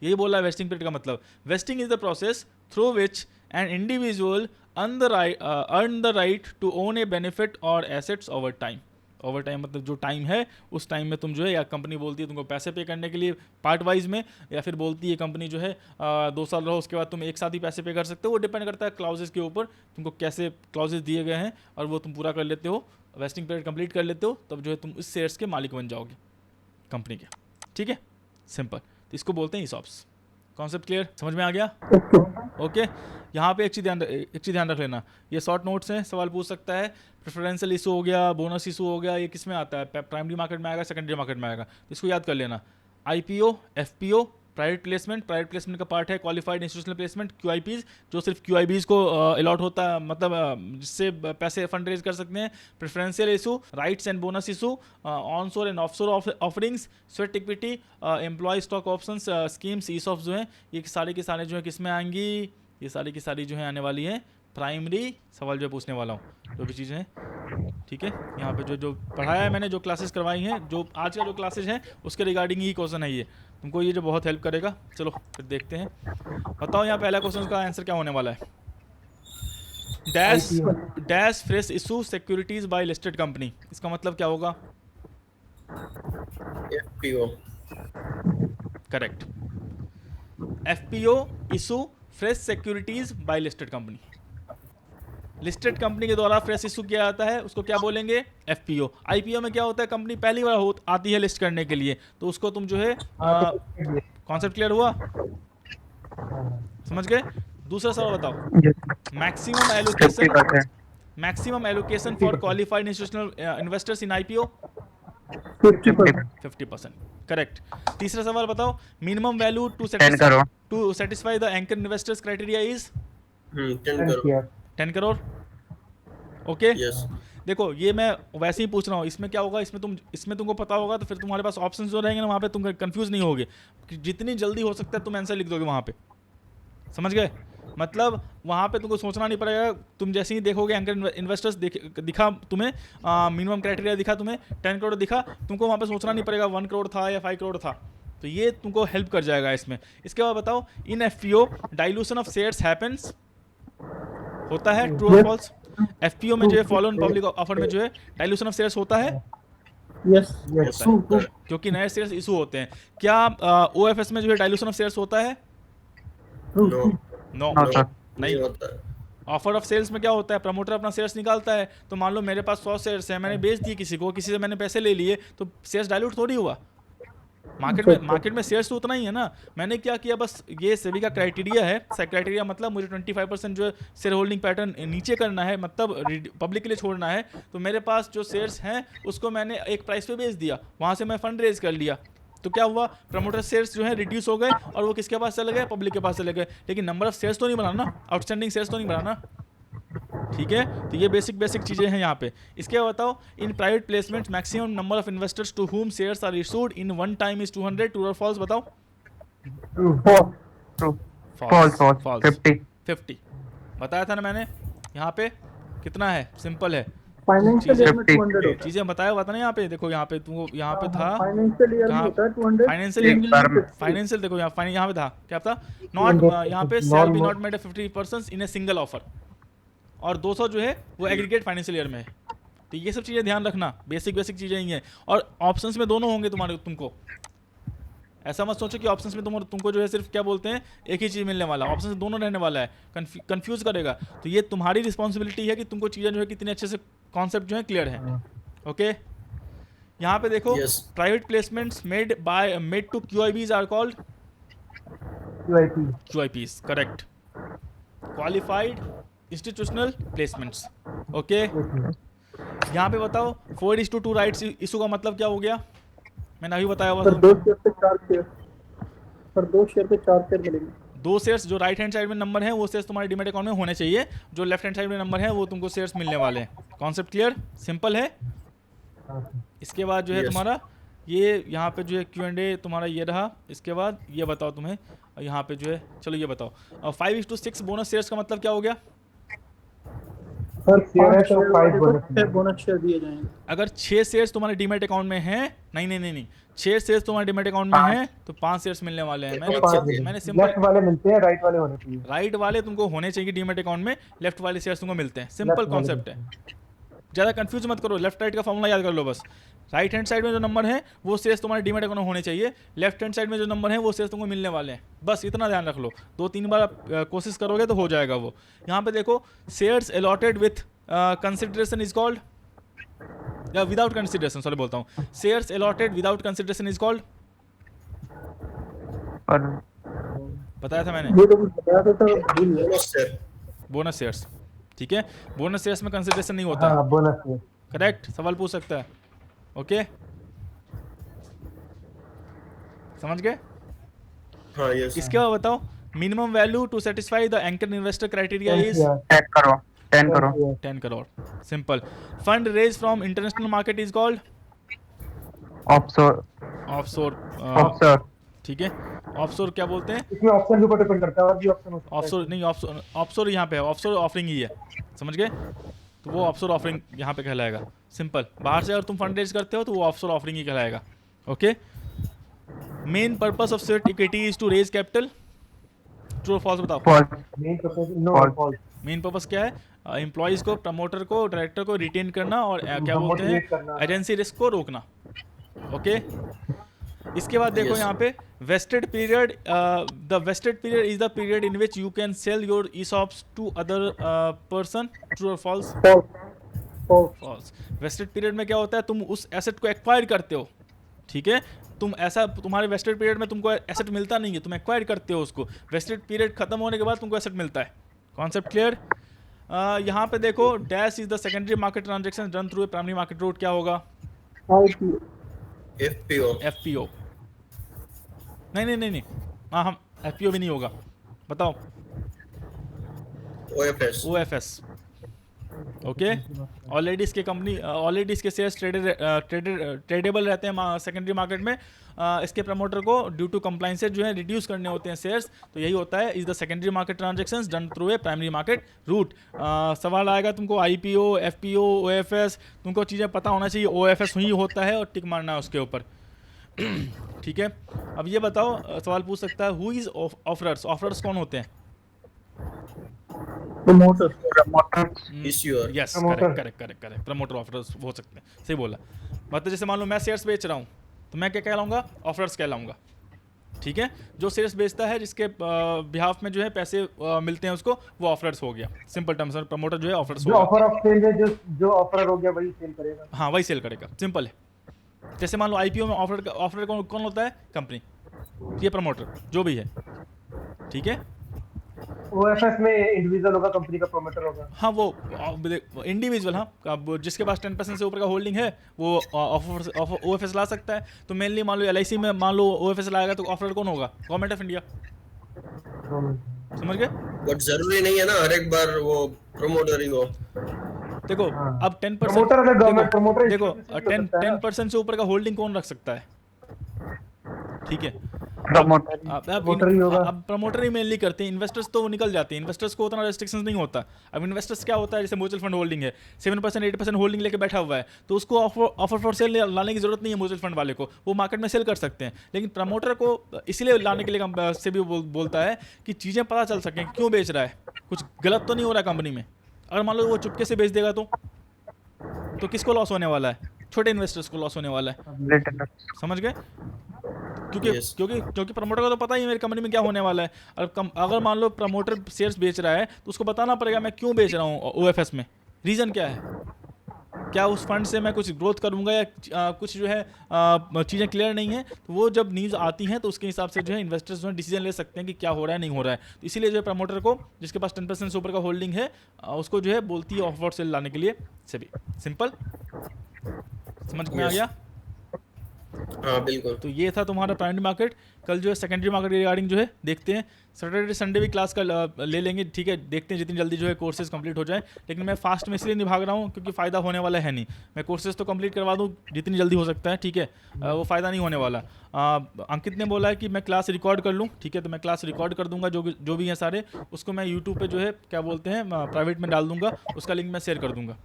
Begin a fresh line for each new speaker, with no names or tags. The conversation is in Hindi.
यही बोला है वेस्टिंग पीरियड का मतलब। Vesting is the process through which an individual earn the right to own a benefit or assets over time. Over time मतलब जो टाइम है उस टाइम में तुम जो है, या कंपनी बोलती है तुमको पैसे पे करने के लिए पार्ट वाइज में, या फिर बोलती है कंपनी जो है 2 साल रहो उसके बाद तुम एक साथ ही पैसे पे कर सकते हो। वो डिपेंड करता है क्लाउजेस के ऊपर, तुमको कैसे क्लाउजेस दिए गए हैं और वो तुम पूरा कर लेते हो, वेस्टिंग पीरियड कंप्लीट कर लेते हो, तब जो है तुम इस शेयर्स के मालिक बन जाओगे कंपनी के। ठीक है, सिंपल। तो इसको बोलते हैं ईसॉप्स। कॉन्सेप्ट क्लियर, समझ में आ गया? ओके। यहाँ पे एक चीज़ ध्यान रख लेना, ये शॉर्ट नोट्स हैं, सवाल पूछ सकता है। प्रेफरेंशियल इशू हो गया, बोनस इशू हो गया, ये किस में आता है? प्राइमरी मार्केट में आएगा, सेकेंडरी मार्केट में आएगा, तो इसको याद कर लेना। आईपीओ, एफपीओ, प्राइवेट प्लेसमेंट का पार्ट है क्वालिफाइड इंस्टीट्यूशनल प्लेसमेंट, क्यूआईपीज, जो सिर्फ क्यूआईबीज को अलॉट होता है, मतलब जिससे पैसे फंड रेज कर सकते हैं। Preferential issue, rights and bonus issue, onshore and offshore offerings, sweat equity, employ stock options schemes, ESOPs जो हैं, ये सारी की सारी जो है किस में आएंगी? ये सारी की सारी जो है आने वाली है प्राइमरी। सवाल जो है पूछने वाला हूँ जो भी चीज़ें हैं। ठीक है, यहाँ पे जो पढ़ाया है मैंने, जो क्लासेस करवाई हैं, जो आज का जो क्लासेज है उसके रिगार्डिंग ही क्वेश्चन है ये, तुमको ये जो बहुत हेल्प करेगा। चलो फिर देखते हैं, बताओ यहाँ पहला क्वेश्चन का आंसर क्या होने वाला है? Dash fresh issue securities by listed company, इसका मतलब क्या होगा?
FPO.
Correct, FPO issue fresh securities by listed company. Listed company के द्वारा फ्रेश इशू किया जाता है, उसको क्या बोलेंगे? एफपीओ। आईपीओ में क्या होता है? कंपनी पहली बार आती है लिस्ट करने के लिए, तो उसको तुम जो है कॉन्सेप्ट क्लियर हुआ? समझ गए? दूसरा सवाल बताओ, maximum allocation for qualified institutional investors in IPO? 50%। Correct. तीसरा सवाल बताओ, minimum value to satisfy the anchor investors criteria is? 10 crore. Okay. देखो ये मैं वैसे ही पूछ रहा हूँ, इसमें क्या होगा, इसमें तुमको पता होगा तो फिर तुम्हारे पास ऑप्शन जो रहेंगे ना, वहाँ पे तुम कंफ्यूज नहीं होगे, जितनी जल्दी हो सकता है तुम आंसर लिख दोगे वहाँ पे। समझ गए? मतलब वहाँ पे तुमको सोचना नहीं पड़ेगा, तुम जैसे ही देखोगे एंकर इन्वेस्टर्स दिखा तुम्हें, मिनिमम क्राइटेरिया दिखा तुम्हें, 10 करोड़ दिखा, तुमको वहाँ पे सोचना नहीं पड़ेगा 1 करोड़ था या 5 करोड़ था, तो ये तुमको हेल्प कर जाएगा इसमें। इसके बाद बताओ, in FPO dilution of shares happens, होता है, ट्रू और फॉल्स? एफपीओ में जो है फॉलो ऑन पब्लिक ऑफर में जो है डाइल्यूशन ऑफ शेयर्स होता है?
यस यस,
क्योंकि नए शेयर्स इशू होते हैं। क्या ओएफएस में जो है डाइल्यूशन ऑफ शेयर्स होता है? नो, नहीं होता है। ऑफर ऑफ सेल्स में क्या होता है? प्रमोटर अपना शेयर्स निकालता है, तो मान लो मेरे पास 100 शेयर्स है, मैंने बेच दिए किसी को, किसी से मैंने पैसे ले लिए, तो शेयर्स डाइल्यूट थोड़ी हुआ। मार्केट में शेयर्स तो उतना ही है ना। मैंने क्या किया, बस ये सेबी का क्राइटेरिया है, क्राइटेरिया मतलब मुझे 25% जो है शेयर होल्डिंग पैटर्न नीचे करना है, मतलब पब्लिक के लिए छोड़ना है, तो मेरे पास जो शेयर्स हैं उसको मैंने एक प्राइस पे बेच दिया, वहाँ से मैं फंड रेज कर लिया, तो क्या हुआ? प्रमोटर शेयर्स जो है रिड्यूस हो गए और वो किसके पास चले गए? पब्लिक के पास चले गए, लेकिन नंबर ऑफ शेयर्स तो नहीं बढ़ा ना, आउटस्टैंडिंग शेयर्स तो नहीं बढ़ा ना। ठीक है, तो ये बेसिक चीजें हैं यहाँ पे। इसके बाद बताओ, in private placement maximum number of investors to whom shares are issued in one time is 200, true और फॉल्स? बताओ। फॉल्स। 50 बताया था ना मैंने। यहाँ पे कितना है? सिंपल है,
फाइनेंशियल ईयर में 200 होता है।
चीजें बताया था ना यहाँ पे, देखो यहाँ पे तुमको यहाँ पे था
फाइनेंशियल ईयर में होता है 200,
फाइनेंशियल देखो यहाँ पे था क्या था? नॉट यहाँ पे sell be not made 50% in a single offer, और 200 जो है वो एग्रीगेट फाइनेंशियल ईयर में है। तो ये सब चीज़ें ध्यान रखना, बेसिक चीज़ें ही हैं। और ऑप्शंस में दोनों होंगे तुमको, ऐसा मत सोचो कि ऑप्शंस में तुमको जो है सिर्फ क्या बोलते हैं एक ही चीज़ मिलने वाला, ऑप्शंस दोनों रहने वाला है, कंफ्यूज करेगा। तो ये तुम्हारी रिस्पॉन्सिबिलिटी है कि तुमको चीज़ें जो है कितने अच्छे से कॉन्सेप्ट जो है क्लियर है। ओके, यहाँ पे देखो, private placements made to QIBs are called QIPs. Correct. Qualified institutional placements. Okay, यहाँ पे बताओ 4:2 राइट्स इशू का मतलब क्या हो गया? मैंने अभी बताया हुआ।
2 शेयर पे 4 शेयर, पर 2 शेयर पे 4 शेयर मिलेंगे।
2 शेयर्स जो राइट हैंड साइड में नंबर है वो शेयर्स तुम्हारे डीमैट अकाउंट में होने चाहिए, जो लेफ्ट हैंड साइड में नंबर है वो तुमको शेयर्स मिलने वाले हैं। Concept clear? सिंपल है। इसके बाद जो है तुम्हारा ये यहाँ पे जो है Q&A तुम्हारा ये रहा। इसके बाद ये बताओ तुम्हें यहाँ पे जो है, चलो ये बताओ 5:6 बोनस शेयर्स का मतलब क्या हो गया?
सर
शेयर है
5
तो
शेयर
5
वाले को
बोनस
6 बोनस शेयर दिए जाएंगे।
अगर 6 शेयर्स तुम्हारे डीमैट अकाउंट में हैं, नहीं नहीं नहीं नहीं, 6 शेयर्स तुम्हारे डीमैट अकाउंट में हैं तो 5 शेयर्स मिलने वाले हैं।
तो
मैंने
5
मैंने
लेफ्ट
सिंपल,
वाले मिलते हैं, राइट वाले होने चाहिए।
राइट वाले तुमको होने चाहिए डीमैट अकाउंट में, लेफ्ट वाले शेयर्स तुमको मिलते हैं। सिंपल
लेफ्ट वाले
कॉन्सेप्ट है,
मिलते हैं।
ज़्यादा कंफ्यूज मत करो, लेफ्ट राइट का फॉर्मूला याद कर लो बस। राइट हैंड साइड में जो नंबर है वो शेयर्स तुम्हारे डीमैट अकाउंट में होने चाहिए, लेफ्ट हैंड साइड में जो नंबर है वो शेयर्स तुमको मिलने वाले हैं। बस इतना ध्यान रख लो, 2-3 बार आप कोशिश करोगे तो हो जाएगा वो। यहाँ पे देखो, shares allotted with consideration is called, या विदाउट कंसिडरेशन, सॉरी बोलता हूँ, shares allotted without consideration is called,
और
बताया था मैंने,
ये तो कुछ बताया था सर, भूल गया।
Bonus share.
Bonus shares. ठीक है, बोनस शेयर्स में कंसिडरेशन नहीं होता है।
हाँ, बोनस है।
करेक्ट, सवाल पूछ सकता है। ओके, समझ गए?
हाँ यस।
इसके बाद बताओ, minimum value to satisfy the anchor investor criteria is
10 crore 10 crore
10 crore. Simple. Fund raise from international market is called
offshore
offshore.
Offshore
ठीक है, ऑफशोर क्या बोलते हैं?
इसमें ऑप्शन के ऊपर डिपेंड करता है, और भी ऑप्शन हो सकता है।
ऑफशोर नहीं, ऑफशोर यहाँ पे है, ऑफशोर ऑफरिंग ही है, समझ गए? तो वो ऑफशोर ऑफरिंग यहाँ पे कहलाएगा। सिंपल, बाहर से अगर तुम फंड रेज करते हो तो वो ऑफशोर ऑफरिंग ही कहलाएगा। Okay, main purpose of sweat equity is to raise capital, true और फॉल्स बताओ।
False
main purpose no
False.
False.
Main purpose क्या है? एम्प्लॉयज को, प्रमोटर को, डायरेक्टर को रिटेन करना और क्या बोलते
Motivate
हैं,
करना।
एजेंसी रिस्क को रोकना। ओके, इसके बाद देखो
Yes.
यहाँ पे vested period, the vested period is the period in which you can sell your ESOPs to other person, true और फॉल्स? फॉल्स। वेस्टेड पीरियड में क्या होता है, तुम उस एसेट को एक्वायर करते हो, ठीक है? तुम ऐसा, तुम्हारे वेस्टेड पीरियड में तुमको एसेट मिलता नहीं है, तुम एक्वायर करते हो उसको, वेस्टेड पीरियड खत्म होने के बाद तुमको एसेट मिलता है। Concept clear? यहाँ पे देखो, dash is the secondary market transaction run through a primary market route, क्या होगा?
एफपीओ।
FPO। नहीं नहीं नहीं नहीं, हाँ हम FPO भी नहीं होगा, बताओ।
ओएफएस।
OFS। ओके, ऑलरेडी इसके कंपनी, ऑलरेडी इसके शेयर्स ट्रेडेबल रहते हैं सेकेंडरी मार्केट में। इसके प्रमोटर को ड्यू टू कंप्लाइंसेस जो है रिड्यूस करने होते हैं शेयर्स, तो यही होता है, is the secondary market transactions done through a primary market route. सवाल आएगा तुमको IPO, FPO, OFS, तुमको चीज़ें पता होना चाहिए। OFS ही होता है और टिक मारना है उसके ऊपर। ठीक है, अब ये बताओ, सवाल पूछ सकता है, हु इज ऑफरर्स? ऑफरर्स कौन होते हैं?
Promoter.
Promoter
issuer.
Yes,
Promoter.
Correct, promoter offerors हो सकते हैं, सही बोला। मतलब जैसे मान लो मैं शेयर्स बेच रहा हूँ तो मैं क्या कहलाऊंगा? ऑफरर्स कहलाऊंगा। ठीक है, जो शेयर्स बेचता है, जिसके बिहाफ में जो है पैसे मिलते हैं उसको, वो ऑफरर्स हो गया। सिंपल टर्म्स में प्रमोटर जो है ऑफरर्स
जो
होगा।
ऑफर ऑफ सेल है, जो ऑफर हो गया वही सेल करेगा।
हाँ, वही सेल करेगा, सिंपल है। जैसे मान लो IPO में ऑफर कौन होता है? कंपनी, ये प्रमोटर जो भी है। ठीक है,
OFS में इंडिविजुअल होगा, कंपनी का प्रमोटर होगा।
हाँ वो इंडिविजुअल, हाँ, अब जिसके पास 10% से ऊपर का होल्डिंग है वो OFS ला सकता है। तो मेनली मान लो LIC में मान लो OFS लाएगा तो ऑफर कौन होगा? Government of India. समझ गए?
बट जरूरी नहीं है ना हर एक बार वो प्रमोटर ही हो।
देखो,
हाँ।
अब 10%
प्रमोटर अगर गवर्नमेंट प्रमोटर
देखो,
इसमें भी हो सकता है ना।
10% से ऊपर का होल्डिंग कौन रख सकता है? ठीक है,
प्रमोटर
प्रमोटर ही होगा।
अब प्रमोटर ही मेनली करते हैं, इन्वेस्टर्स तो वो निकल जाते हैं, इन्वेस्टर्स को उतना रेस्ट्रिक्शंस नहीं होता। अब इन्वेस्टर्स क्या होता है, जैसे म्यूचुअल फंड होल्डिंग है, 7% 8% होल्डिंग लेके बैठा हुआ है, तो उसको ऑफर फॉर सेल लाने की जरूरत नहीं है म्यूचुअल फंड वाले को, वो मार्केट में सेल कर सकते हैं। लेकिन प्रमोटर को इसलिए लाने के लिए से भी बोलता है कि चीज़ें पता चल सकें क्यों बेच रहा है, कुछ गलत तो नहीं हो रहा कंपनी में। अगर मान लो वो चुपके से बेच देगा तो किसको लॉस होने वाला है? छोटे इन्वेस्टर्स को लॉस होने वाला है। समझ गए? क्योंकि
Yes.
क्योंकि प्रमोटर को तो पता ही है मेरी कंपनी में क्या होने वाला है। अगर मान लो प्रमोटर शेयर्स बेच रहा है तो उसको बताना पड़ेगा मैं क्यों बेच रहा हूँ OFS में, रीज़न क्या है, क्या उस फंड से मैं कुछ ग्रोथ करूँगा या कुछ जो है चीज़ें क्लियर नहीं है। तो वो जब न्यूज़ आती हैं तो उसके हिसाब से जो है इन्वेस्टर्स जो है डिसीजन ले सकते हैं कि क्या हो रहा है नहीं हो रहा है। तो इसीलिए जो है प्रमोटर को, जिसके पास 10% से ऊपर का होल्डिंग है, उसको जो है बोलती है ऑफर सेल लाने के लिए। से भी सिंपल, समझ में आ
Yes.
गया?
हाँ बिल्कुल।
तो ये था तुम्हारा प्राइमरी मार्केट। कल जो है सेकेंडरी मार्केट रिगार्डिंग जो है देखते हैं। सैटरडे संडे भी क्लास का ले लेंगे, ठीक है। देखते हैं जितनी जल्दी जो है कोर्सेज कंप्लीट हो जाए। लेकिन मैं फास्ट में इसलिए नहीं भाग रहा हूँ क्योंकि फ़ायदा होने वाला है नहीं। मैं कोर्सेज तो कंप्लीट करवा दूँ जितनी जल्दी हो सकता है, ठीक है। वो फ़ायदा नहीं होने वाला। अंकित ने बोला है कि मैं क्लास रिकॉर्ड कर लूँ, ठीक है। तो मैं क्लास रिकॉर्ड कर दूंगा, जो भी हैं सारे उसको मैं यूट्यूब पे जो है क्या बोलते हैं प्राइवेट में डाल दूंगा, उसका लिंक मैं शेयर कर दूंगा।